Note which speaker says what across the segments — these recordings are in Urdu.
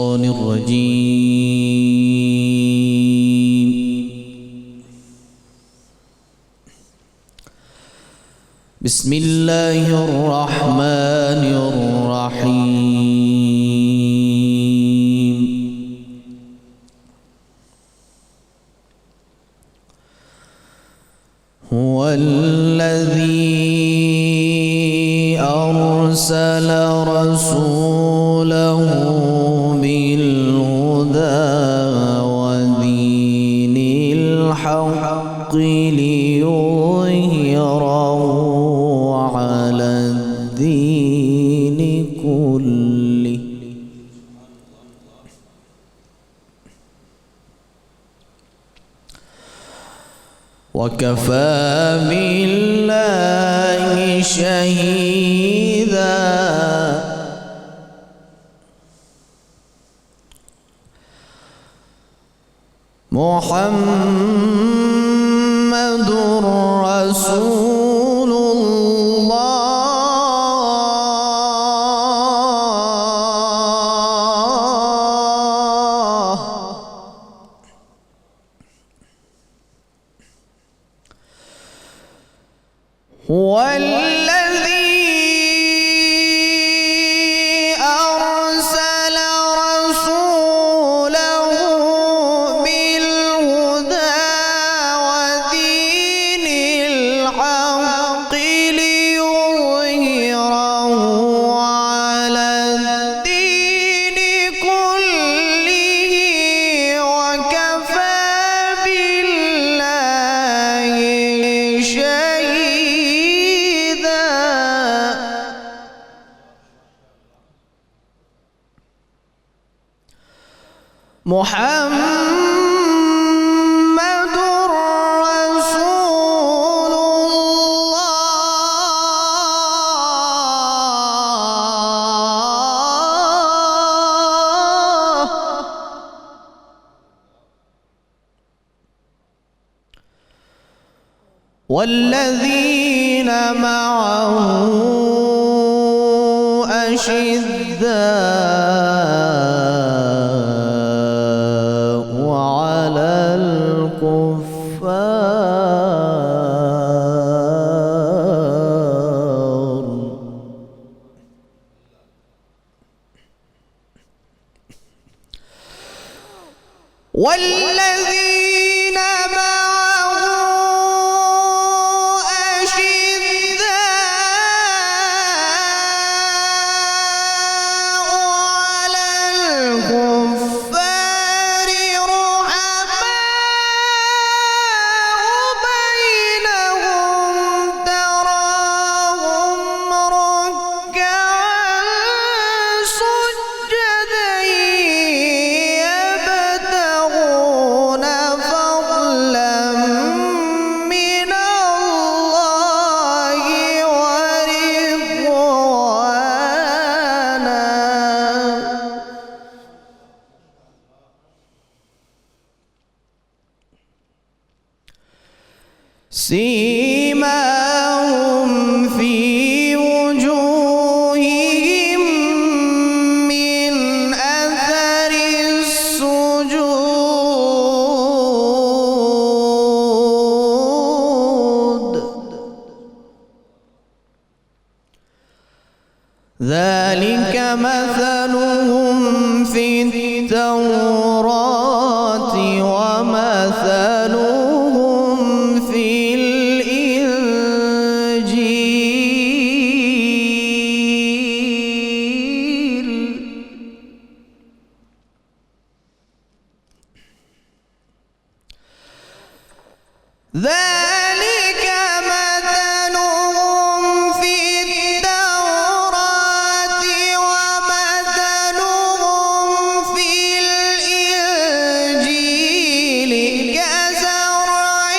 Speaker 1: الشيطان الرجيم. بسم الله الرحمن الرحيم. هو الذي أرسل رسوله بالهدى ودين الحق ليظهره على الدين كله وكفى بالله شهيدا. محمد رسول الله. هو الذي أرسل رسوله بالهدى ودين الحق ليظهره على الدين كله وكفى بالله شهيدا. محمد رسول الله. والذين معه أشداء على الكفار والذين معه أشداء على الكفار رحماء بينهم تراهم ركعا سجدا يبتغون فضلا من الله ورضوانا. سيماهم في وجوههم من أثر السجود ذلك مثلهم في التوراة ومثلهم في الإنجيل. ذلك مثلهم في التوراة ومثلهم في الإنجيل كزرع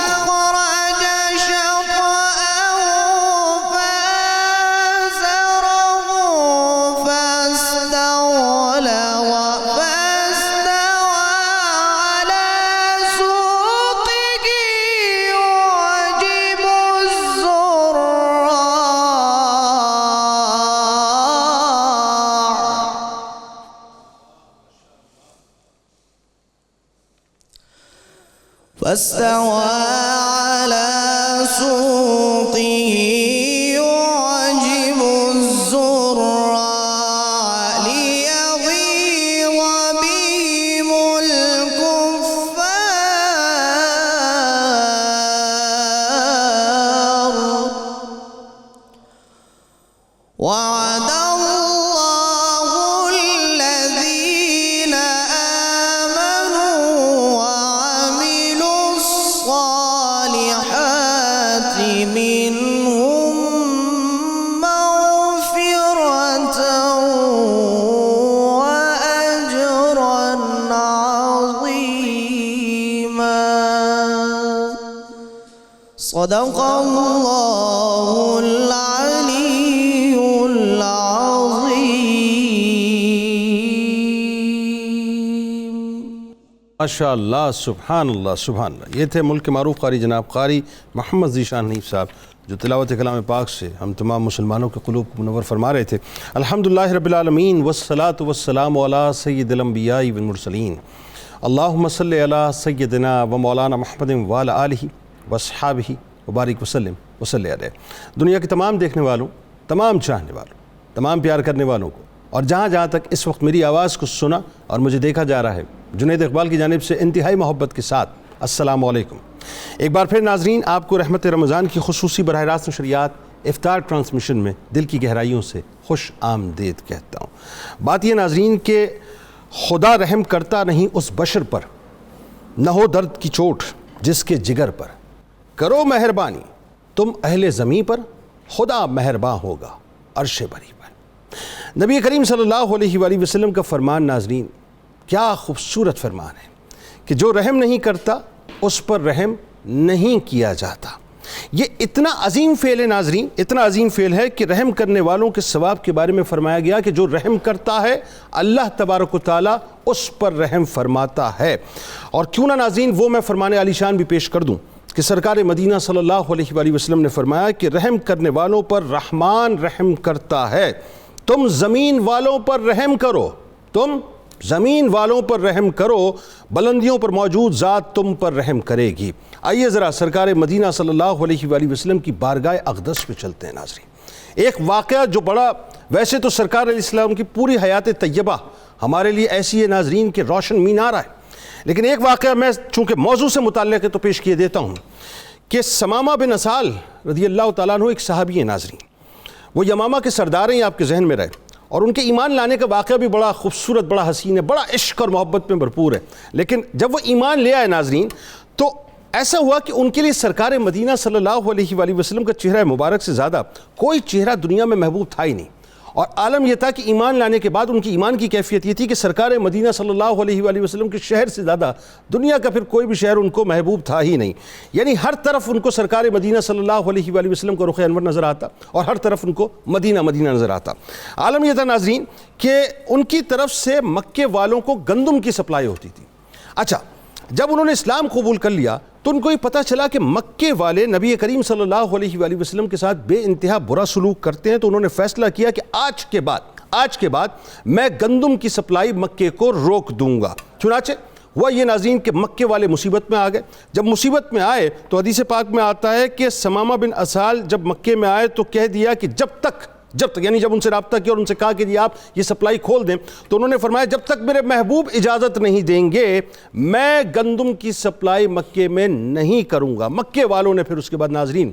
Speaker 1: أخرج شطأه فآزره فاستوى على سوقه فاستوى على سوقه يعجب الزراع ليغيظ بهم الكفار وعد الله الذين آمنوا وعملوا الصالحات منهم مغفرة وأجرا عظيما. صدق الله العلي العظيم.
Speaker 2: ماشاء اللہ، سبحان اللہ سبحان اللہ. یہ تھے ملک کے معروف قاری جناب قاری محمد ذیشان حنیف صاحب، جو تلاوت کلام پاک سے ہم تمام مسلمانوں کے قلوب کو منور فرما رہے تھے. الحمدللہ رب العالمین والصلاة والسلام علی سید الانبیاء والمرسلین. اللہم صلی علی سیدنا و مولانا محمد وعلی آلہ واصحابہ وبارک وسلم وصلی علیہ. دنیا کے تمام دیکھنے والوں، تمام چاہنے والوں، تمام پیار کرنے والوں کو، اور جہاں جہاں تک اس وقت میری آواز کو سنا اور مجھے دیکھا جا رہا ہے، جنید اقبال کی جانب سے انتہائی محبت کے ساتھ السلام علیکم. ایک بار پھر ناظرین، آپ کو رحمت رمضان کی خصوصی براہ راست نشریات افطار ٹرانسمیشن میں دل کی گہرائیوں سے خوش آمدید کہتا ہوں. بات یہ ناظرین کہ خدا رحم کرتا نہیں اس بشر پر، نہ ہو درد کی چوٹ جس کے جگر پر. کرو مہربانی تم اہل زمیں پر، خدا مہرباں ہوگا عرش بری پر. نبی کریم صلی اللہ علیہ وآلہ وسلم کا فرمان ناظرین، کیا خوبصورت فرمان ہے کہ جو رحم نہیں کرتا اس پر رحم نہیں کیا جاتا. یہ اتنا عظیم فعل ہے ناظرین، اتنا عظیم فعل ہے کہ رحم کرنے والوں کے ثواب کے بارے میں فرمایا گیا کہ جو رحم کرتا ہے اللہ تبارک و تعالیٰ اس پر رحم فرماتا ہے. اور کیوں نہ ناظرین وہ میں فرمان عالی شان بھی پیش کر دوں کہ سرکار مدینہ صلی اللہ علیہ وآلہ وسلم نے فرمایا کہ رحم کرنے والوں پر رحمان رحم کرتا ہے. تم زمین والوں پر رحم کرو، تم زمین والوں پر رحم کرو، بلندیوں پر موجود ذات تم پر رحم کرے گی. آئیے ذرا سرکار مدینہ صلی اللہ علیہ وآلہ وسلم کی بارگاہ اقدس پہ چلتے ہیں ناظرین. ایک واقعہ جو بڑا، ویسے تو سرکار علیہ السلام کی پوری حیات طیبہ ہمارے لیے ایسی ہے ناظرین کہ روشن مینار ہے، لیکن ایک واقعہ میں چونکہ موضوع سے متعلق ہے تو پیش کیے دیتا ہوں کہ ثمامہ بن اسال رضی اللہ تعالیٰ عنہ ایک صحابی ہیں ناظرین. وہ یمامہ کے سردار ہیں، آپ کے ذہن میں رہے، اور ان کے ایمان لانے کا واقعہ بھی بڑا خوبصورت، بڑا حسین ہے، بڑا عشق اور محبت میں بھرپور ہے. لیکن جب وہ ایمان لے آئے ناظرین تو ایسا ہوا کہ ان کے لیے سرکار مدینہ صلی اللہ علیہ وآلہ وسلم کا چہرہ مبارک سے زیادہ کوئی چہرہ دنیا میں محبوب تھا ہی نہیں. اور عالم یہ تھا کہ ایمان لانے کے بعد ان کی ایمان کی کیفیت یہ تھی کہ سرکار مدینہ صلی اللہ علیہ وآلہ وسلم کے شہر سے زیادہ دنیا کا پھر کوئی بھی شہر ان کو محبوب تھا ہی نہیں. یعنی ہر طرف ان کو سرکار مدینہ صلی اللہ علیہ وآلہ وسلم کا رخ انور نظر آتا اور ہر طرف ان کو مدینہ مدینہ نظر آتا. عالم یہ تھا ناظرین کہ ان کی طرف سے مکے والوں کو گندم کی سپلائی ہوتی تھی. اچھا، جب انہوں نے اسلام قبول کر لیا تو ان کو یہ پتہ چلا کہ مکے والے نبی کریم صلی اللہ علیہ وآلہ وسلم کے ساتھ بے انتہا برا سلوک کرتے ہیں. تو انہوں نے فیصلہ کیا کہ آج کے بعد میں گندم کی سپلائی مکے کو روک دوں گا. چنانچہ ہوا یہ ناظرین کہ مکے والے مصیبت میں آ گئے. جب مصیبت میں آئے تو حدیث پاک میں آتا ہے کہ ثمامہ بن اسال جب مکے میں آئے تو کہہ دیا کہ جب تک یعنی جب ان سے رابطہ کیا اور ان سے کہا کہ جی آپ یہ سپلائی کھول دیں، تو انہوں نے فرمایا جب تک میرے محبوب اجازت نہیں دیں گے میں گندم کی سپلائی مکے میں نہیں کروں گا. مکے والوں نے پھر اس کے بعد ناظرین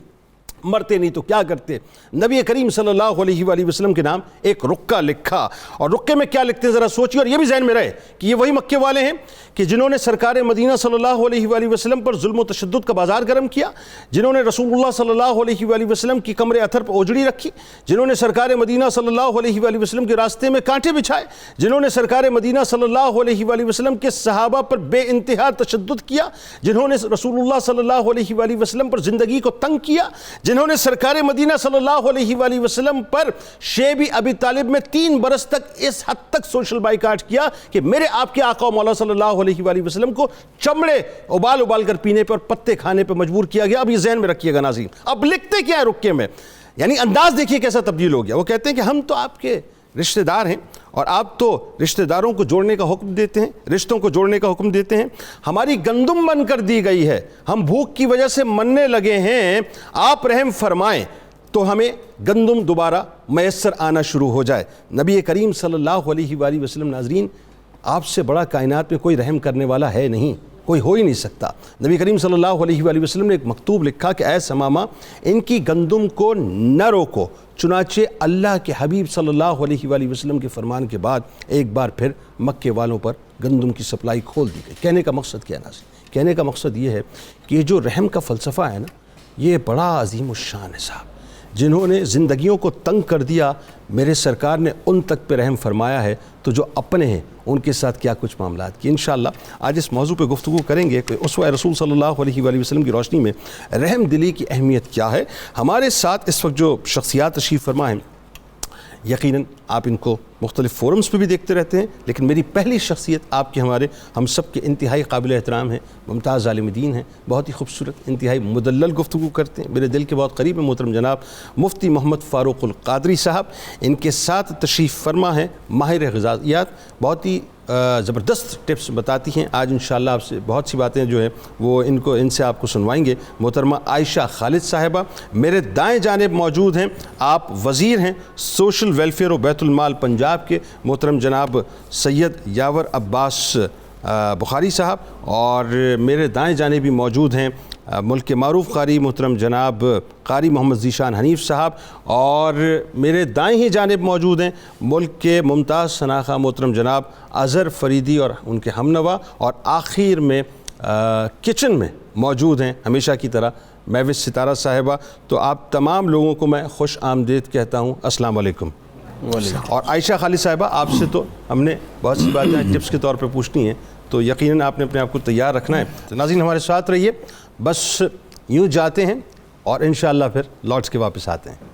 Speaker 2: مرتے نہیں تو کیا کرتے، نبی کریم صلی اللہ علیہ وآلہ وسلم کے نام ایک رقہ لکھا. اور رقے میں کیا لکھتے ہیں ذرا سوچیے، اور یہ بھی ذہن میں رہے کہ یہ وہی مکے والے ہیں کہ جنہوں نے سرکار مدینہ صلی اللہ علیہ وآلہ وسلم پر ظلم و تشدد کا بازار گرم کیا، جنہوں نے رسول اللہ صلی اللہ علیہ وآلہ وسلم کی کمر اتھر پر اوجڑی رکھی، جنہوں نے سرکار مدینہ صلی اللہ علیہ وآلہ وسلم کے راستے میں کانٹے بچھائے، جنہوں نے سرکار مدینہ صلی اللہ علیہ وآلہ وسلم کے صحابہ پر بے انتہا تشدد کیا، جنہوں نے رسول اللہ صلی اللہ علیہ وآلہ وسلم پر زندگی کو تنگ کیا، جنہوں نے سرکار مدینہ صلی اللہ علیہ وآلہ وسلم پر شیبی ابی طالب میں 3 برس تک اس حد تک سوشل بائیکاٹ کیا کہ میرے آپ کے آقا و مولا صلی اللہ علیہ وآلہ وسلم کو چمڑے ابال کر پینے پر، پتے کھانے پر مجبور کیا گیا. اب یہ ذہن میں رکھیے گا ناظرین. اب لکھتے کیا ہے رکے میں، یعنی انداز دیکھیے کیسا تبدیل ہو گیا. وہ کہتے ہیں کہ ہم تو آپ کے رشتہ دار ہیں اور آپ تو رشتہ داروں کو جوڑنے کا حکم دیتے ہیں، رشتوں کو جوڑنے کا حکم دیتے ہیں۔ ہماری گندم بن کر دی گئی ہے، ہم بھوک کی وجہ سے مرنے لگے ہیں، آپ رحم فرمائیں تو ہمیں گندم دوبارہ میسر آنا شروع ہو جائے۔ نبی کریم صلی اللہ علیہ وآلہ وسلم، ناظرین آپ سے بڑا کائنات میں کوئی رحم کرنے والا ہے نہیں، کوئی ہو ہی نہیں سکتا۔ نبی کریم صلی اللہ علیہ وآلہ وسلم نے ایک مکتوب لکھا کہ اے ثمامہ ان کی گندم کو نہ روکو، چنانچہ اللہ کے حبیب صلی اللہ علیہ وآلہ وسلم کے فرمان کے بعد ایک بار پھر مکے والوں پر گندم کی سپلائی کھول دی گئی۔ کہنے کا مقصد کیا ناظرین؟ کہنے کا مقصد یہ ہے کہ یہ جو رحم کا فلسفہ ہے نا، یہ بڑا عظیم الشان ہے صاحب۔ جنہوں نے زندگیوں کو تنگ کر دیا، میرے سرکار نے ان تک پہ رحم فرمایا ہے، تو جو اپنے ہیں ان کے ساتھ کیا کچھ معاملات کی۔ انشاءاللہ آج اس موضوع پہ گفتگو کریں گے کہ اسوہ رسول صلی اللہ علیہ وآلہ وسلم کی روشنی میں رحم دلی کی اہمیت کیا ہے۔ ہمارے ساتھ اس وقت جو شخصیات تشریف فرما ہیں، یقیناً آپ ان کو مختلف فورمز پہ بھی دیکھتے رہتے ہیں، لیکن میری پہلی شخصیت آپ کے ہم سب کے انتہائی قابل احترام ہیں، ممتاز عالم دین ہیں، بہت ہی خوبصورت، انتہائی مدلل گفتگو کرتے ہیں، میرے دل کے بہت قریب ہیں، محترم جناب مفتی محمد فاروق القادری صاحب۔ ان کے ساتھ تشریف فرما ہیں ماہر غذائیات، بہت ہی زبردست ٹپس بتاتی ہیں۔ آج انشاءاللہ آپ سے بہت سی باتیں جو ہیں وہ ان سے آپ کو سنوائیں گے۔ محترمہ عائشہ خالد صاحبہ میرے دائیں جانب موجود ہیں، آپ وزیر ہیں سوشل ویلفیئر و بیت المال پنجاب کے، محترم جناب سید یاور عباس بخاری صاحب، اور میرے دائیں جانب بھی موجود ہیں ملک کے معروف قاری محترم جناب قاری محمد ذیشان حنیف صاحب، اور میرے دائیں ہی جانب موجود ہیں ملک کے ممتاز شناخہ محترم جناب اظہر فریدی اور ان کے ہمنوا، اور آخر میں کچن میں موجود ہیں ہمیشہ کی طرح مہوش ستارہ صاحبہ۔ تو آپ تمام لوگوں کو میں خوش آمدید کہتا ہوں، السلام علیکم۔ اور عائشہ خالد صاحبہ آپ سے تو ہم نے بہت سی باتیں ٹپس کے طور پہ پوچھنی ہیں، تو یقیناً آپ نے اپنے آپ کو تیار رکھنا ہے۔ تو ناظرین ہمارے ساتھ رہیے، بس یوں جاتے ہیں اور انشاءاللہ پھر لوٹس کے واپس آتے ہیں۔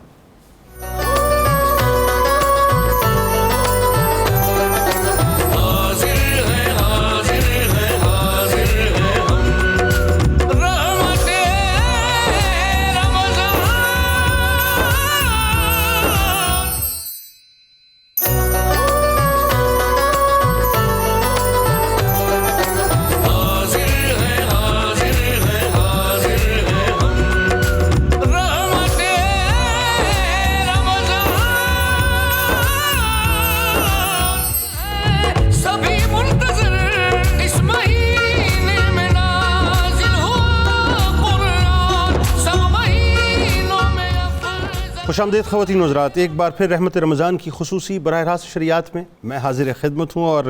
Speaker 2: خوش آمدید خواتین و حضرات، ایک بار پھر رحمت رمضان کی خصوصی براہ راست شریعت میں میں حاضر خدمت ہوں، اور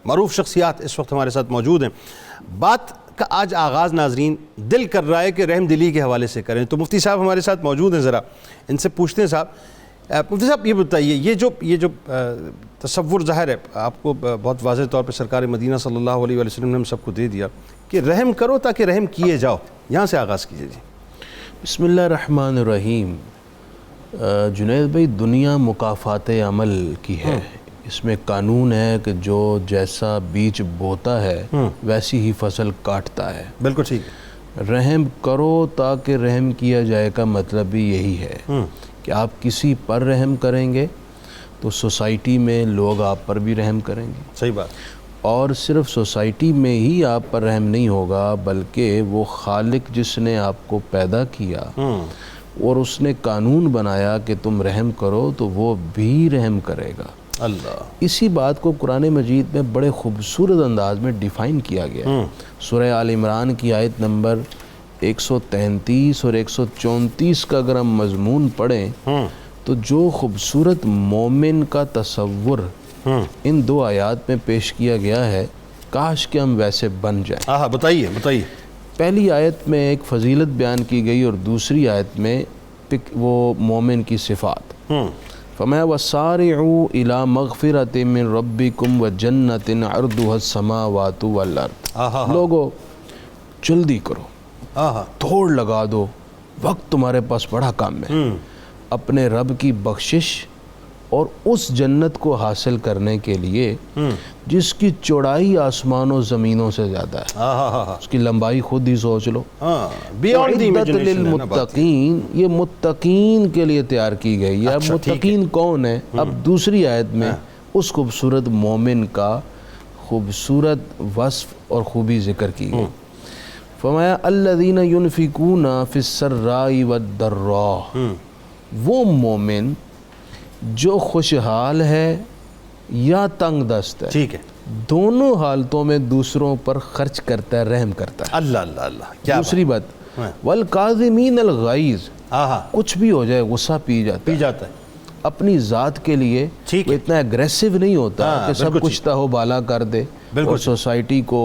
Speaker 2: معروف شخصیات اس وقت ہمارے ساتھ موجود ہیں۔ بات کا آج آغاز ناظرین دل کر رہا ہے کہ رحم دلی کے حوالے سے کریں، تو مفتی صاحب ہمارے ساتھ موجود ہیں، ذرا ان سے پوچھتے ہیں۔ صاحب مفتی صاحب یہ بتائیے، یہ جو تصور ظاہر ہے آپ کو بہت واضح طور پہ سرکار مدینہ صلی اللہ علیہ وسلم نے ہم سب کو دے دیا کہ رحم کرو تاکہ رحم کیے جاؤ، یہاں سے آغاز کیجیے جی۔
Speaker 3: بسم اللہ الرحمن الرحیم۔ جنید بھائی، دنیا مکافات عمل کی ہے، اس میں قانون ہے کہ جو جیسا بیج بوتا ہے ویسی ہی فصل کاٹتا ہے۔
Speaker 2: بالکل ٹھیک۔
Speaker 3: رحم کرو تاکہ رحم کیا جائے کا مطلب بھی یہی ہے کہ آپ کسی پر رحم کریں گے تو سوسائٹی میں لوگ آپ پر بھی رحم کریں گے۔
Speaker 2: صحیح بات۔
Speaker 3: اور صرف سوسائٹی میں ہی آپ پر رحم نہیں ہوگا، بلکہ وہ خالق جس نے آپ کو پیدا کیا اور اس نے قانون بنایا کہ تم رحم کرو تو وہ بھی رحم کرے گا۔
Speaker 2: اللہ،
Speaker 3: اسی بات کو قرآن مجید میں بڑے خوبصورت انداز میں ڈیفائن کیا گیا۔ سورہ آل عمران کی آیت نمبر 133 اور 134 کا اگر ہم مضمون پڑھیں تو جو خوبصورت مومن کا تصور ان دو آیات میں پیش کیا گیا ہے، کاش کہ ہم ویسے بن جائیں۔
Speaker 2: بتائیے۔
Speaker 3: پہلی آیت میں ایک فضیلت بیان کی گئی اور دوسری آیت میں وہ مومن کی صفات۔ فَمَا وَسَارِعُوا إِلَى مَغْفِرَةٍ مِّن رَبِّكُمْ وَجَنَّةٍ عَرْضُهَا السَّمَاوَاتُ وَالْأَرْضُ۔ لوگو جلدی کرو، توڑ لگا دو، وقت تمہارے پاس بڑا کم ہے۔ اپنے رب کی بخشش اور اس جنت کو حاصل کرنے کے لیے جس کی چوڑائی آسمان و زمینوں سے زیادہ ہے، اس کی لمبائی خود ہی سوچ لو. اعدت للمتقین، یہ متقین کے لیے تیار کی گئی ہے. اب متقین کون ہے؟ اب دوسری آیت میں اس خوبصورت مومن کا خوبصورت وصف اور خوبی ذکر کی گئی. فرمایا الذین ینفقون فی السراء والضراء، وہ مومن جو خوشحال ہے یا تنگ دست ہے،
Speaker 2: ٹھیک ہے،
Speaker 3: دونوں حالتوں میں دوسروں پر خرچ کرتا ہے، رحم کرتا ہے.
Speaker 2: اللہ اللہ اللہ. کیا
Speaker 3: دوسری بات والکاظمین الغیظ، کچھ بھی ہو جائے غصہ پی جاتا ہے اپنی ذات کے لیے. وہ اتنا ایگریسو نہیں ہوتا کہ سب کچھ تہو بالا کر دے اور سوسائٹی کو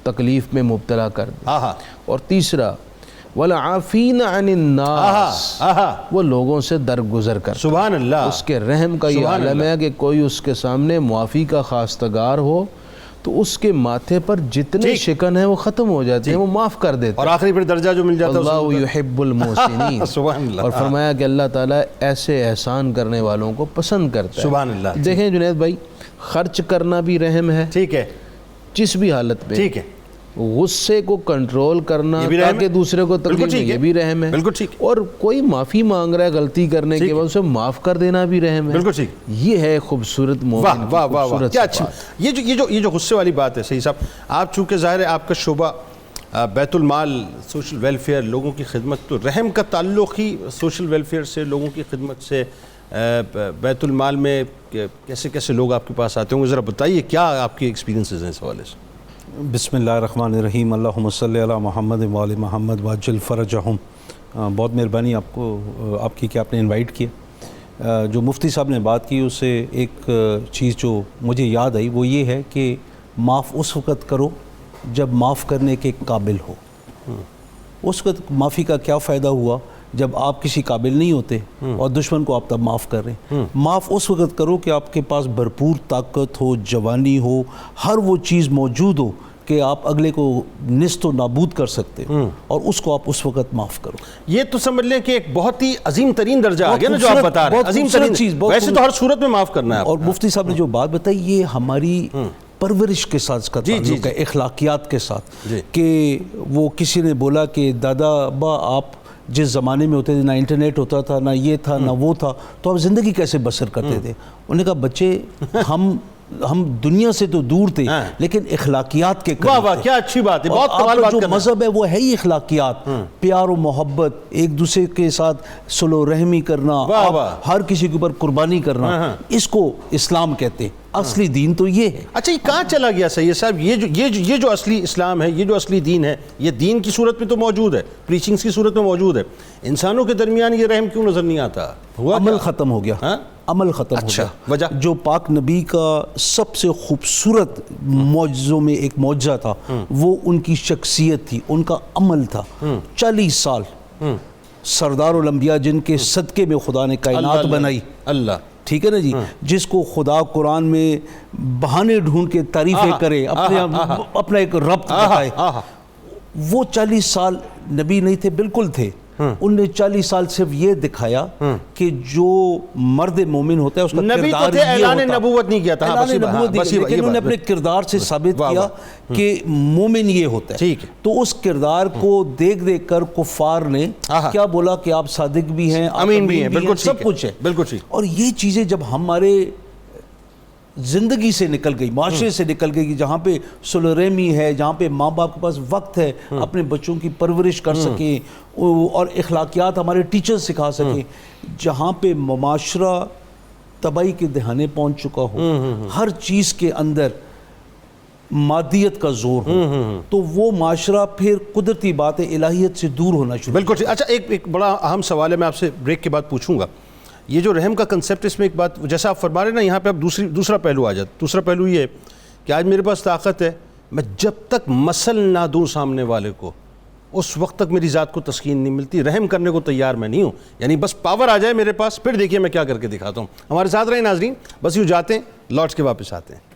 Speaker 3: تکلیف میں مبتلا کر دے. اور تیسرا والعافین عن الناس، وہ لوگوں سے درگزر کر.
Speaker 2: سبحان اللہ.
Speaker 3: اس کے رحم کا یہ عالم ہے کہ کوئی اس کے سامنے معافی کا خواستگار ہو تو اس کے ماتھے پر جتنے شکن ہیں وہ ختم ہو جاتے ہیں، وہ معاف کر دیتے ہیں.
Speaker 2: اور آخری پھر درجہ جو مل جاتا ہے
Speaker 3: اللہ یحب المحسنین.
Speaker 2: سبحان اللہ.
Speaker 3: اور فرمایا کہ اللہ تعالیٰ ایسے احسان کرنے والوں کو پسند کرتا ہے.
Speaker 2: سبحان اللہ.
Speaker 3: دیکھیں جنید بھائی، خرچ کرنا بھی رحم ہے،
Speaker 2: ٹھیک ہے،
Speaker 3: جس بھی حالت میں.
Speaker 2: ٹھیک ہے.
Speaker 3: غصے کو کنٹرول کرنا تاکہ دوسرے کو تکلیف نہیں، یہ بھی رحم ہے.
Speaker 2: بالکل ٹھیک.
Speaker 3: اور کوئی معافی مانگ رہا ہے غلطی کرنے کے بعد اسے معاف کر دینا بھی رحم ہے.
Speaker 2: بالکل ٹھیک.
Speaker 3: یہ ہے خوبصورت مومن.
Speaker 2: واہ واہ واہ، کیا اچھی. یہ جو غصے والی بات ہے صحیح صاحب. آپ چونکہ ظاہر ہے آپ کا شعبہ بیت المال، سوشل ویلفیئر، لوگوں کی خدمت، تو رحم کا تعلق ہی سوشل ویلفیئر سے، لوگوں کی خدمت سے. بیت المال میں کیسے کیسے لوگ آپ کے پاس آتے ہوں گے، ذرا بتائیے کیا آپ کے ایکسپیرینسز ہیں اس حوالے سے.
Speaker 4: بسم اللہ الرحمن الرحیم. اللہم صلی علی محمد وآل محمد وعجل فرجہم. بہت مہربانی آپ کی کہ آپ نے انوائٹ کیا. جو مفتی صاحب نے بات کی اس سے ایک چیز جو مجھے یاد آئی وہ یہ ہے کہ معاف اس وقت کرو جب معاف کرنے کے قابل ہو. اس وقت معافی کا کیا فائدہ ہوا جب آپ کسی قابل نہیں ہوتے اور دشمن کو آپ تب معاف کر رہے ہیں. معاف اس وقت کرو کہ آپ کے پاس بھرپور طاقت ہو، جوانی ہو، ہر وہ چیز موجود ہو کہ آپ اگلے کو نیست و نابود کر سکتے ہو، اور اس کو آپ اس وقت معاف کرو.
Speaker 2: یہ تو سمجھ لیں کہ ایک بہت ہی عظیم ترین درجہ آ گیا نا جو آپ بتا رہے ہیں. عظیم ترین چیز. ویسے تو ہر صورت میں معاف کرنا ہے.
Speaker 4: اور مفتی صاحب نے جو بات بتائی یہ ہماری پرورش کے ساتھ اس کا تعلق ہے، اخلاقیات کے ساتھ. کہ وہ کسی نے بولا کہ دادا ابا آپ جس زمانے میں ہوتے تھے نہ انٹرنیٹ ہوتا تھا، نہ یہ تھا نہ وہ تھا، تو آپ زندگی کیسے بسر کرتے تھے؟ انہوں نے کہا بچے ہم دنیا سے تو دور تھے لیکن اخلاقیات کے
Speaker 2: واہ واہ کیا اچھی بات ہے. بہت کمال بات
Speaker 4: جو مذہب ہے وہ ہے ہی اخلاقیات. پیار و محبت، ایک دوسرے کے ساتھ صلح و رحمی کرنا، ہر کسی کے اوپر قربانی کرنا، اس کو اسلام کہتے ہیں. اصلی دین تو یہ ہے.
Speaker 2: اچھا یہ کہاں چلا گیا سید صاحب؟ یہ جو اصلی اسلام ہے، یہ جو اصلی دین ہے، یہ دین کی صورت میں تو موجود ہے، پریچنگز کی صورت میں موجود ہے. انسانوں کے درمیان یہ رحم کیوں نظر نہیں آتا؟
Speaker 4: عمل ختم ہو گیا. عمل ختم ہو گیا.
Speaker 2: وجہ
Speaker 4: جو پاک نبی کا سب سے خوبصورت معجزوں میں ایک معجزہ تھا وہ ان کی شخصیت تھی، ان کا عمل تھا. 40 سال سردار الانبیاء جن کے صدقے میں خدا نے کائنات بنائی. اللہ ٹھیک ہے نا جی. جس کو خدا قرآن میں بہانے ڈھونڈ کے تعریفیں کرے، اپنا ایک ربط بتائے. وہ 40 سال نبی نہیں تھے، بالکل تھے. ان نے 40 سال صرف یہ دکھایا کہ جو مرد مومن ہوتا ہے اس کا کردار یہ ہوتا ہے.
Speaker 2: اعلان نبوت نہیں کیا تھا،
Speaker 4: لیکن انہوں نے اپنے کردار سے ثابت کیا کہ مومن یہ ہوتا ہے. تو اس کردار کو دیکھ دیکھ کر کفار نے کیا بولا کہ آپ صادق بھی ہیں،
Speaker 2: امین بھی ہیں،
Speaker 4: سب کچھ ہے.
Speaker 2: بالکل.
Speaker 4: اور یہ چیزیں جب ہمارے زندگی سے نکل گئی، معاشرے سے نکل گئی، جہاں پہ صلح رحمی ہے، جہاں پہ ماں باپ کے پاس وقت ہے اپنے بچوں کی پرورش کر سکیں اور اخلاقیات ہمارے ٹیچر سکھا سکیں، جہاں پہ معاشرہ تباہی کے دہانے پہنچ چکا ہو، ہر چیز کے اندر مادیت کا زور ہو، تو وہ معاشرہ پھر قدرتی بات ہے الہیت سے دور ہونا شروع.
Speaker 2: بالکل. اچھا ایک بڑا اہم سوال ہے، میں آپ سے بریک کے بعد پوچھوں گا. یہ جو رحم کا کنسیپٹ، اس میں ایک بات جیسا آپ فرما رہے ہیں نا، یہاں پہ اب دوسرا پہلو آ جاتا. دوسرا پہلو یہ ہے کہ آج میرے پاس طاقت ہے، میں جب تک مثل نہ دوں سامنے والے کو اس وقت تک میری ذات کو تسکین نہیں ملتی. رحم کرنے کو تیار میں نہیں ہوں، یعنی بس پاور آ جائے میرے پاس، پھر دیکھیے میں کیا کر کے دکھاتا ہوں. ہمارے ساتھ رہیں ناظرین، بس یوں جاتے ہیں، لوٹ کے واپس آتے ہیں.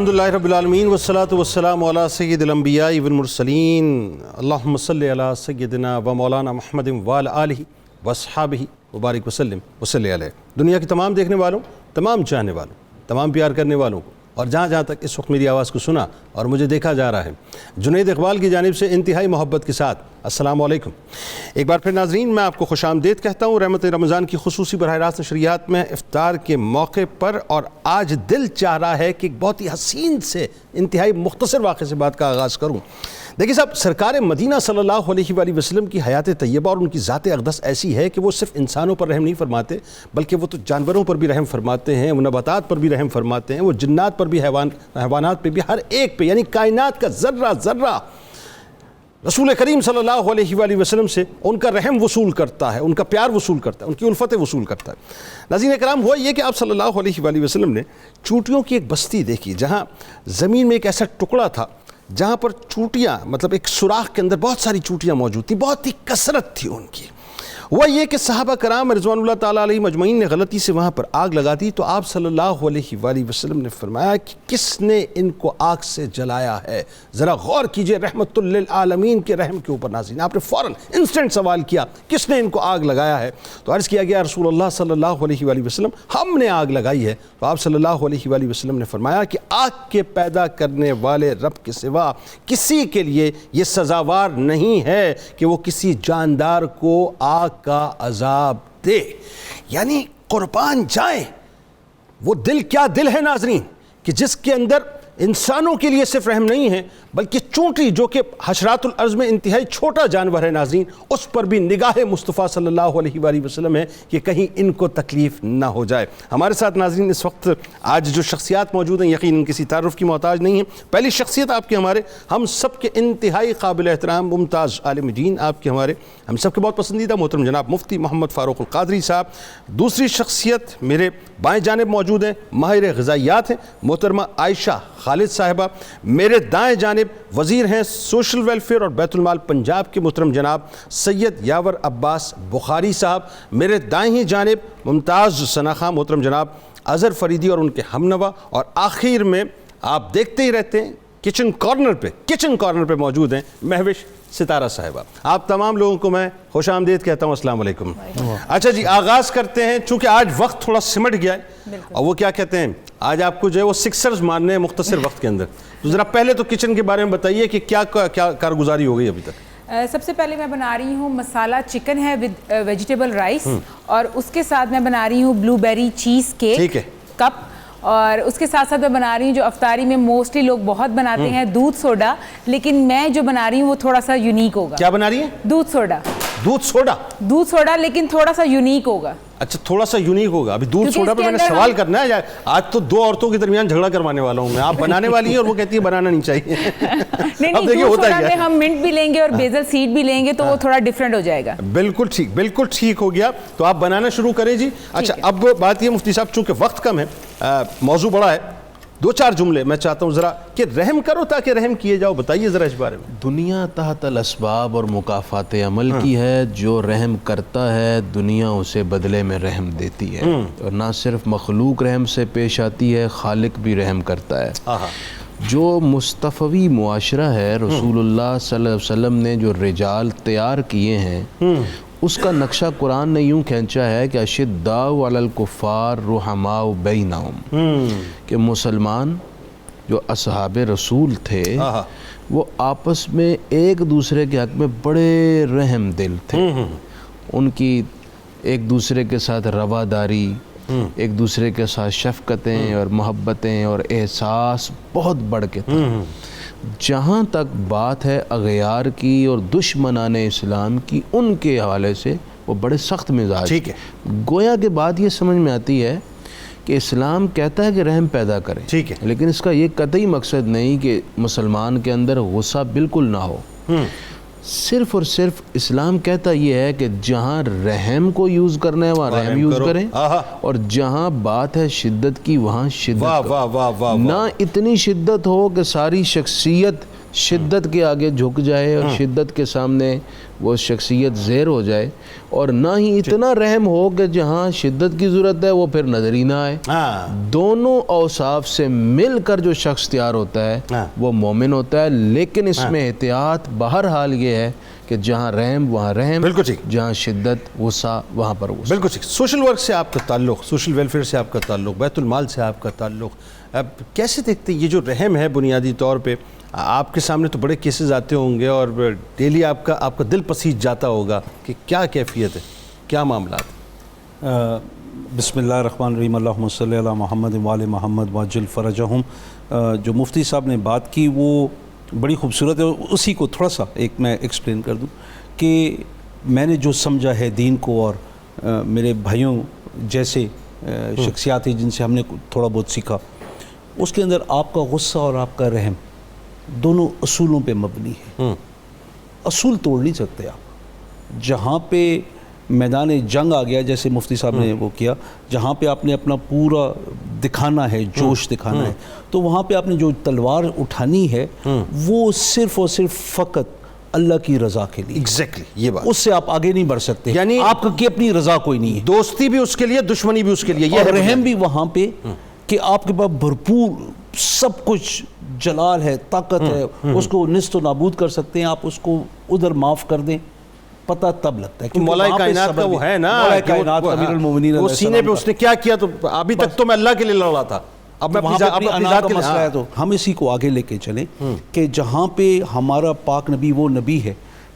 Speaker 2: الحمدللہ رب العالمین والصلاة والسلام علی سید الانبیاء والمرسلین اللہم صلی علی سیدنا و مولانا محمد وعلی آلہ واصحابہ وبارک وسلم وصلی علیہ. دنیا کی تمام دیکھنے والوں، تمام چاہنے والوں، تمام پیار کرنے والوں کو، اور جہاں جہاں تک اس وقت میری آواز کو سنا اور مجھے دیکھا جا رہا ہے، جنید اقبال کی جانب سے انتہائی محبت کے ساتھ السلام علیکم. ایک بار پھر ناظرین میں آپ کو خوش آمدید کہتا ہوں رحمت رمضان کی خصوصی براہ راست نشریات میں افطار کے موقع پر. اور آج دل چاہ رہا ہے کہ ایک بہت ہی حسین سے انتہائی مختصر واقعے سے بات کا آغاز کروں. دیکھیں صاحب، سرکار مدینہ صلی اللہ علیہ وآلہ وسلم کی حیات طیبہ اور ان کی ذات اقدس ایسی ہے کہ وہ صرف انسانوں پر رحم نہیں فرماتے، بلکہ وہ تو جانوروں پر بھی رحم فرماتے ہیں، وہ نباتات پر بھی رحم فرماتے ہیں، وہ جنات پر بھی، حیوانات پہ بھی، ہر ایک پہ، یعنی کائنات کا ذرہ ذرہ رسول کریم صلی اللہ علیہ وآلہ وسلم سے ان کا رحم وصول کرتا ہے، ان کا پیار وصول کرتا ہے، ان کی الفت وصول کرتا ہے. ناظرین کرام، ہوا یہ کہ آپ صلی اللہ علیہ وآلہ وسلم نے چونٹیوں کی ایک بستی دیکھی، جہاں زمین میں ایک ایسا ٹکڑا تھا جہاں پر چونٹیاں، مطلب ایک سوراخ کے اندر بہت ساری چونٹیاں موجود تھیں، بہت ہی کثرت تھی ان کی. ہوا یہ کہ صحابہ کرام رضوان اللہ تعالیٰ علیہ مجمعین نے غلطی سے وہاں پر آگ لگا دی، تو آپ صلی اللہ علیہ وآلہ وسلم نے فرمایا کہ کس نے ان کو آگ سے جلایا ہے؟ ذرا غور کیجئے رحمت للعالمین کے رحم کے اوپر. ناظرین آپ نے فوراً انسٹنٹ سوال کیا کس نے ان کو آگ لگایا ہے؟ تو عرض کیا گیا رسول اللہ صلی اللہ علیہ وآلہ وسلم ہم نے آگ لگائی ہے. تو آپ صلی اللہ علیہ وآلہ وسلم نے فرمایا کہ آگ کے پیدا کرنے والے رب کے سوا کسی کے لیے یہ سزاوار نہیں ہے کہ وہ کسی جاندار کو آگ کا عذاب دے. یعنی قربان جائیں، وہ دل کیا دل ہے ناظرین کہ جس کے اندر انسانوں کے لیے صرف رحم نہیں ہے، بلکہ چونٹی جو کہ حشرات الارض میں انتہائی چھوٹا جانور ہے ناظرین، اس پر بھی نگاہ مصطفیٰ صلی اللہ علیہ وآلہ وسلم ہے کہ کہیں ان کو تکلیف نہ ہو جائے. ہمارے ساتھ ناظرین اس وقت آج جو شخصیات موجود ہیں یقیناً کسی تعارف کی محتاج نہیں ہیں. پہلی شخصیت آپ کے ہمارے ہم سب کے انتہائی قابل احترام ممتاز عالم دین، آپ کے ہمارے ہم سب کے بہت پسندیدہ محترم جناب مفتی محمد فاروق القادری صاحب. دوسری شخصیت میرے بائیں جانب موجود ہیں، ماہر غذائیات ہیں محترمہ عائشہ خالد صاحبہ. میرے دائیں جانب وزیر ہیں سوشل ویلفیئر اور بیت المال پنجاب کے محترم جناب سید یاور عباس بخاری صاحب. میرے دائیں ہی جانب ممتاز ثناء محترم جناب اظہر فریدی اور ان کے ہمنوا. اور آخر میں آپ دیکھتے ہی رہتے ہیں کچن کارنر پہ موجود ہیں مہوش ستارہ صاحبہ. آپ تمام لوگوں کو میں خوش آمدید کہتا ہوں، السلام علیکم. اچھا جی، آغاز کرتے ہیں چونکہ آج وقت تھوڑا سمٹ گیا ہے اور وہ کیا کہتے ہیں آج آپ کو جو ہے وہ سکسرز مارنے ہیں مختصر وقت کے اندر. تو ذرا پہلے تو کچن کے بارے میں بتائیے کہ کیا کارگزاری ہو گئی ابھی تک.
Speaker 5: سب سے پہلے میں بنا رہی ہوں مسالہ چکن ہے ود ویجیٹیبل رائس، اور اس کے ساتھ میں بنا رہی ہوں بلو بیری چیز کیک کپ. اور اس کے ساتھ ساتھ میں بنا رہی ہوں جو افطاری میں موسٹلی لوگ بہت بناتے ہیں، دودھ سوڈا، لیکن میں جو بنا رہی ہوں وہ تھوڑا سا یونیک ہوگا.
Speaker 2: کیا بنا رہی ہیں؟
Speaker 5: دودھ سوڈا لیکن تھوڑا سا یونیک ہوگا.
Speaker 2: اچھا، تھوڑا سا یونیک ہوگا. ابھی دودھ سوڈا پہ میں نے سوال کرنا ہے، آج تو دو عورتوں کے درمیان جھگڑا کروانے والا ہوں میں. آپ بنانے والی ہیں اور وہ کہتی ہے بنانا نہیں چاہیے.
Speaker 5: نہیں، دودھ سوڈا میں ہم منٹ بھی لیں گے اور بیزل سیڈ بھی لیں گے تو وہ تھوڑا ڈیفرنٹ ہو جائے گا.
Speaker 2: بالکل ٹھیک ہو گیا. تو آپ بنانا شروع کریں جی. اچھا، اب بات یہ مفتی صاحب، چونکہ وقت کم ہے، موضوع بڑا ہے، دو چار جملے میں چاہتا ہوں ذرا کہ رحم کرو تاکہ رحم کیے جاؤ. بتائیے ذرا اس بارے میں.
Speaker 3: دنیا تحت الاسباب اور مکافات عمل کی ہے. جو رحم کرتا ہے دنیا اسے بدلے میں رحم دیتی ہے. اور نہ صرف مخلوق رحم سے پیش آتی ہے، خالق بھی رحم کرتا ہے. جو مصطفی معاشرہ ہے رسول اللہ صلی اللہ علیہ وسلم نے جو رجال تیار کیے ہیں، اس کا نقشہ قرآن نے یوں کھینچا ہے کہ اشداء علی الکفار رحماء بینہم، کہ مسلمان جو اصحاب رسول تھے وہ آپس میں ایک دوسرے کے حق میں بڑے رحم دل تھے. ان کی ایک دوسرے کے ساتھ رواداری، ایک دوسرے کے ساتھ شفقتیں اور محبتیں اور احساس بہت بڑھ کے تھا. جہاں تک بات ہے اغیار کی اور دشمنان اسلام کی، ان کے حوالے سے وہ بڑے سخت مزاج. گویا کے بات یہ سمجھ میں آتی ہے کہ اسلام کہتا ہے کہ رحم پیدا کریں، لیکن اس کا یہ قطعی مقصد نہیں کہ مسلمان کے اندر غصہ بالکل نہ ہو. صرف اور صرف اسلام کہتا یہ ہے کہ جہاں رحم کو یوز کرنا ہے وہاں رحم یوز کریں، اور جہاں بات ہے شدت کی وہاں شدت. نہ اتنی شدت ہو کہ ساری شخصیت شدت کے آگے جھک جائے اور شدت کے سامنے وہ شخصیت زیر ہو جائے، اور نہ ہی اتنا رحم ہو کہ جہاں شدت کی ضرورت ہے وہ پھر نظر ہی نہ آئے۔ دونوں اوصاف سے مل کر جو شخص تیار ہوتا ہے وہ مومن ہوتا ہے، لیکن اس میں احتیاط بہرحال یہ ہے کہ جہاں رحم وہاں رحم،
Speaker 2: بالکل ٹھیک،
Speaker 3: جہاں شدت غصہ وہاں پر غصہ۔
Speaker 2: بالکل ٹھیک۔ سوشل ورک سے آپ کا تعلق، سوشل ویلفیئر سے آپ کا تعلق، بیت المال سے آپ کا تعلق، اب کیسے دیکھتے ہیں یہ جو رحم ہے بنیادی طور پہ؟ آپ کے سامنے تو بڑے کیسز آتے ہوں گے اور ڈیلی آپ کا دل پسیج جاتا ہوگا کہ کیا کیفیت ہے، کیا معاملات؟
Speaker 4: بسم اللہ الرحمن الرحیم، اللہم صلی علی محمد وآل محمد وعجل فرجہم۔ جو مفتی صاحب نے بات کی وہ بڑی خوبصورت ہے، اسی کو تھوڑا سا ایک میں ایکسپلین کر دوں کہ میں نے جو سمجھا ہے دین کو، اور میرے بھائیوں جیسے شخصیات ہیں جن سے ہم نے تھوڑا بہت سیکھا، اس کے اندر آپ کا غصہ اور آپ کا رحم دونوں اصولوں پہ مبنی ہے۔ اصول توڑ نہیں سکتے آپ۔ جہاں پہ میدان جنگ آ گیا، جیسے مفتی صاحب نے وہ کیا، جہاں پہ آپ نے اپنا پورا دکھانا ہے، جوش دکھانا ہے، تو وہاں پہ آپ نے جو تلوار اٹھانی ہے وہ صرف اور صرف فقط اللہ کی رضا کے لیے۔
Speaker 2: ایگزیکٹلی، یہ بات،
Speaker 4: اس سے آپ آگے نہیں بڑھ سکتے،
Speaker 2: یعنی
Speaker 4: آپ کی اپنی رضا کوئی نہیں ہے۔
Speaker 2: دوستی بھی اس کے لیے، دشمنی بھی اس کے لیے، یہ
Speaker 4: اور رحم بھی وہاں پہ کہ آپ کے پاس بھرپور سب کچھ جلال ہے، طاقت ہے، اس کو نیست و نابود کر سکتے ہیں، آپ اس کو ادھر معاف کر دیں، پتہ تب لگتا ہے۔
Speaker 2: مولا کائنات کا وہ ہے نا،
Speaker 4: مولا کائنات امیر المومنین،
Speaker 2: وہ سینے پہ اس نے کیا کیا، تو ابھی تک تو میں اللہ کے لیے لڑ رہا تھا، اب میں اپنی ذات کے
Speaker 4: مسئلہ ہے۔ تو ہم اسی کو آگے لے کے چلیں کہ جہاں پہ ہمارا پاک نبی وہ نبی ہے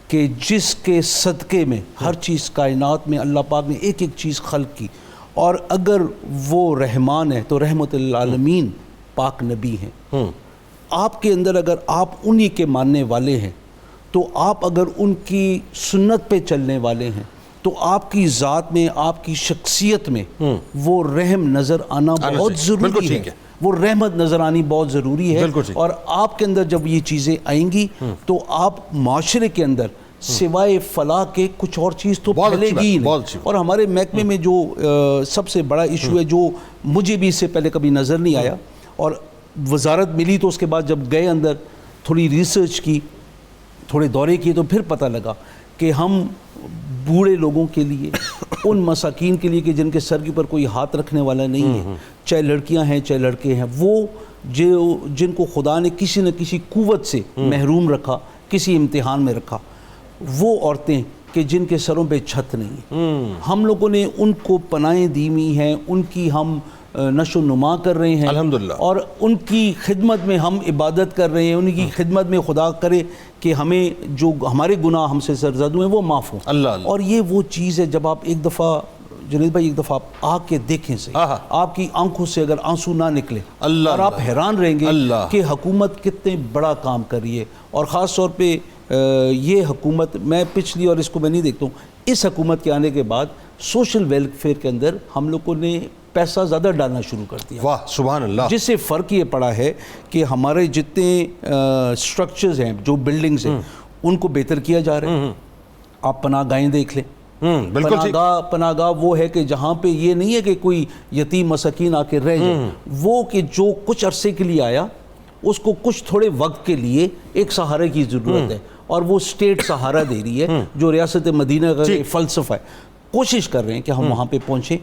Speaker 4: کہ جس کے صدقے میں ہر چیز کائنات میں اللہ پاک نے ایک ایک چیز خلق کی، اور اگر وہ رحمان ہے تو رحمت للعالمین پاک نبی ہیں۔ آپ کے اندر اگر آپ انہی کے ماننے والے ہیں، تو آپ اگر ان کی سنت پہ چلنے والے ہیں، تو آپ کی ذات میں، آپ کی شخصیت میں وہ رحم نظر آنا بہت ضروری ہے، وہ رحمت نظر آنی بہت ضروری ہے۔ اور آپ کے اندر جب یہ چیزیں آئیں گی تو آپ معاشرے کے اندر سوائے فلاح کے کچھ اور چیز تو پھیلے گی نہیں۔ اور ہمارے محکمے میں جو سب سے بڑا ایشو ہے، جو مجھے بھی اس سے پہلے کبھی نظر نہیں آیا، اور وزارت ملی تو اس کے بعد جب گئے اندر تھوڑی ریسرچ کی، تھوڑے دورے کیے، تو پھر پتہ لگا کہ ہم بوڑھے لوگوں کے لیے، ان مساکین کے لیے کہ جن کے سر کے اوپر کوئی ہاتھ رکھنے والا نہیں ہے، چاہے لڑکیاں ہیں چاہے لڑکے ہیں، وہ جن کو خدا نے کسی نہ کسی قوت سے محروم رکھا، کسی امتحان میں رکھا، وہ عورتیں کہ جن کے سروں پہ چھت نہیں ہے، ہم لوگوں نے ان کو پناہیں دی ہوئی ہیں، ان کی ہم نشو و نما کر رہے ہیں
Speaker 2: الحمدللہ، اور
Speaker 4: ان کی خدمت میں ہم عبادت کر رہے ہیں، ان کی خدمت میں خدا کرے کہ ہمیں جو ہمارے گناہ ہم سے سرزد ہوئے ہیں وہ معاف ہوں۔
Speaker 2: اللہ،
Speaker 4: اور یہ وہ چیز ہے جب آپ ایک دفعہ جنید بھائی ایک دفعہ آپ آ کے دیکھیں سے، آپ کی آنکھوں سے اگر آنسو نہ نکلے، اور آپ حیران رہیں گے کہ حکومت کتنے بڑا کام کر رہی ہے۔ اور خاص طور پہ یہ حکومت، میں پچھلی اور اس کو میں نہیں دیکھتا ہوں، اس حکومت کے آنے کے بعد سوشل ویلفیئر کے اندر ہم لوگوں نے پیسہ زیادہ ڈالنا شروع کر دیا۔
Speaker 2: واہ سبحان اللہ۔
Speaker 4: جس سے فرق یہ پڑا ہے کہ ہمارے جتنے سٹرکچرز ہیں، جو بلڈنگز ہیں، ان کو بہتر کیا جا رہا ہے۔ آپ پناہ گاہیں دیکھ لیں، پناہ گاہ وہ ہے کہ جہاں پہ یہ نہیں ہے کہ کوئی یتیم مساکین آ کے رہ جائے، وہ کہ جو کچھ عرصے کے لیے آیا، اس کو کچھ تھوڑے وقت کے لیے ایک سہارے کی ضرورت ہے، اور وہ اسٹیٹ سہارا دے رہی ہے، جو ریاست مدینہ کا فلسفہ ہے۔ کوشش کر رہے ہیں کہ ہم وہاں پہ پہنچیں،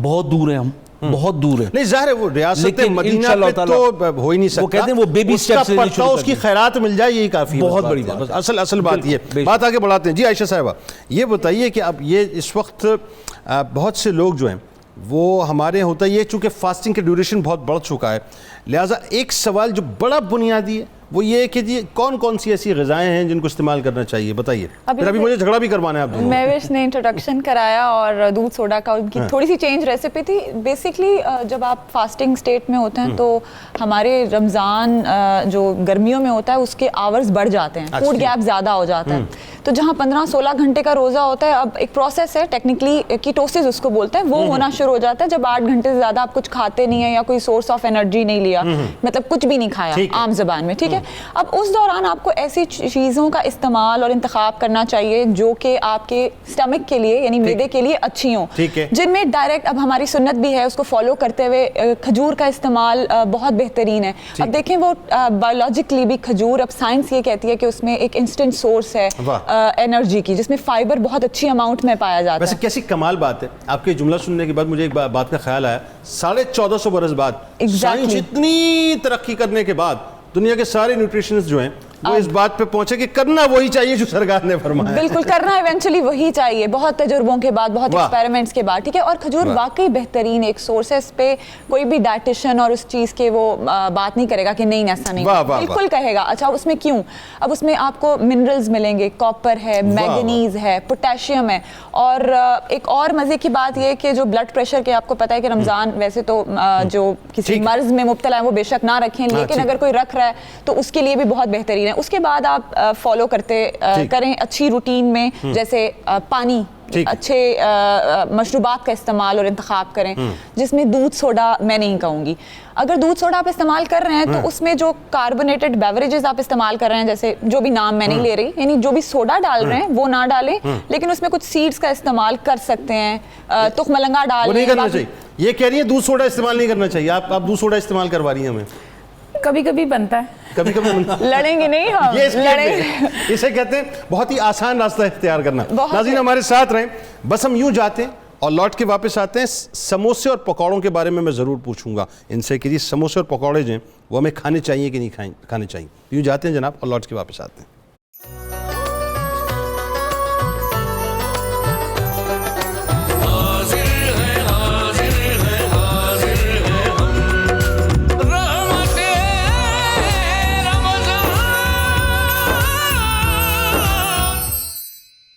Speaker 4: بہت دور ہیں، ہم بہت دور ہے،
Speaker 2: نہیں ظاہر ہے وہ ریاست مدینہ پہ تو ہو ہی نہیں سکتا،
Speaker 4: وہ کہتے ہیں وہ بیبی سٹیپس لینے شروع
Speaker 2: اس کی خیرات مل جائے یہی کافی ہے،
Speaker 4: بہت بڑی بات،
Speaker 2: اصل بات یہ۔ بات آگے بڑھاتے ہیں۔ جی عائشہ صاحبہ، یہ بتائیے کہ اب یہ اس وقت بہت سے لوگ جو ہیں وہ ہمارے ہوتا ہے، یہ چونکہ فاسٹنگ کے ڈیوریشن بہت بڑھ چکا ہے، لہٰذا ایک سوال جو بڑا بنیادی ہے وہ یہ ہے کہ جی کون کون سی ایسی غذائیں ہیں جن کو استعمال کرنا چاہیے، بتائیے۔ پھر ابھی مجھے جھگڑا بھی کروانا ہے آپ دونوں۔
Speaker 6: مہوش نے انٹروڈکشن کرایا اور دودھ سوڈا کا ان کی تھوڑی سی چینج ریسیپی تھی۔ بیسکلی جب آپ فاسٹنگ سٹیٹ میں ہوتے ہیں تو ہمارے رمضان جو گرمیوں میں ہوتا ہے اس کے آورز بڑھ جاتے ہیں، فوڈ گیپ زیادہ ہو جاتا ہے، تو جہاں 15-16 گھنٹے کا روزہ ہوتا ہے، اب ایک پروسیس ہے ٹیکنیکلی کیٹوسس اس کو بولتے ہیں، وہ ہونا شروع ہو جاتا ہے جب 8 گھنٹے سے زیادہ آپ کچھ کھاتے نہیں ہیں یا کوئی سورس آف انرجی نہیں لیا، مطلب کچھ بھی نہیں کھایا عام زبان میں، ٹھیک ہے۔ ہے. اب اس دوران آپ کو ایسی چیزوں کا استعمال اور انتخاب کرنا چاہیے جو کہ آپ کے اسٹمک کے لیے یعنی معدے کے لیے اچھی ہوں, جن میں ڈائریکٹ اب ہماری سنت بھی ہے اس کو فالو کرتے ہوئے کھجور کا استعمال بہت بہترین ہے. اب دیکھیں وہ بایولوجیکلی بھی کھجور, اب سائنس یہ کہتی ہے کہ اس میں ایک انسٹنٹ سورس ہے انرجی کی, جس میں فائبر بہت اچھی اماؤنٹ میں پایا جاتا ہے.
Speaker 2: ویسے کیسی کمال بات ہے, آپ کے جملہ سننے کے بعد مجھے ایک بات کا خیال آیا, 1450 برس بعد سائنس اتنی ترقی کرنے کے بعد دنیا کے سارے نیوٹریشنسٹ جو ہیں وہ اس بات پہ پہنچے کہ کرنا وہی چاہیے جو سرکار نے فرمایا.
Speaker 6: بالکل کرنا ایونچولی وہی چاہیے, بہت تجربوں کے بعد, بہت ایکسپیریمنٹس کے بعد, ٹھیک ہے. اور کھجور واقعی بہترین ایک سورس ہے, اس پہ کوئی بھی ڈائٹیشن اور اس چیز کے وہ بات نہیں کرے گا کہ نہیں ایسا نہیں, بالکل کہے گا. اچھا اس میں کیوں, اب اس میں آپ کو منرلز ملیں گے, کاپر ہے, مینگنیز ہے, پوٹیشیم ہے. اور ایک اور مزے کی بات یہ کہ جو بلڈ پریشر کے آپ کو پتہ ہے کہ رمضان ویسے تو جو کسی مرض میں مبتلا ہے وہ بے شک نہ رکھیں, لیکن اگر کوئی رکھ رہا ہے تو اس کے لیے بھی بہت بہترین ہے. اس کے بعد آپ فالو کریں اچھی روٹین میں, جیسے پانی, اچھے مشروبات کا استعمال اور انتخاب کریں, جس میں دودھ سوڈا میں نہیں کہوں گی. اگر دودھ سوڈا آپ استعمال کر رہے ہیں تو اس میں جو کاربونیٹڈ بیوریجز آپ استعمال کر رہے ہیں, جیسے جو بھی نام میں نہیں لے رہی, یعنی جو بھی سوڈا ڈال رہے ہیں وہ نہ ڈالیں, لیکن اس میں کچھ سیڈز کا استعمال کر سکتے ہیں, تخم مرنگا ڈال لیں.
Speaker 2: یہ کہہ رہی ہے دودھ سوڈا استعمال نہیں کرنا چاہیے, آپ دودھ سوڈا استعمال کروا رہی ہیں ہمیں.
Speaker 5: کبھی کبھی بنتا ہے,
Speaker 2: کبھی
Speaker 6: لڑیں گے نہیں ہم,
Speaker 2: اسے کہتے ہیں بہت ہی آسان راستہ اختیار کرنا. ناظرین ہمارے ساتھ رہیں, بس ہم یوں جاتے ہیں اور لوٹ کے واپس آتے ہیں. سموسے اور پکوڑوں کے بارے میں ضرور پوچھوں گا ان سے کہ جی سموسے اور پکوڑے جو ہیں وہ ہمیں کھانے چاہیے کہ نہیں کھانے چاہیے. یوں جاتے ہیں جناب اور لوٹ کے واپس آتے ہیں.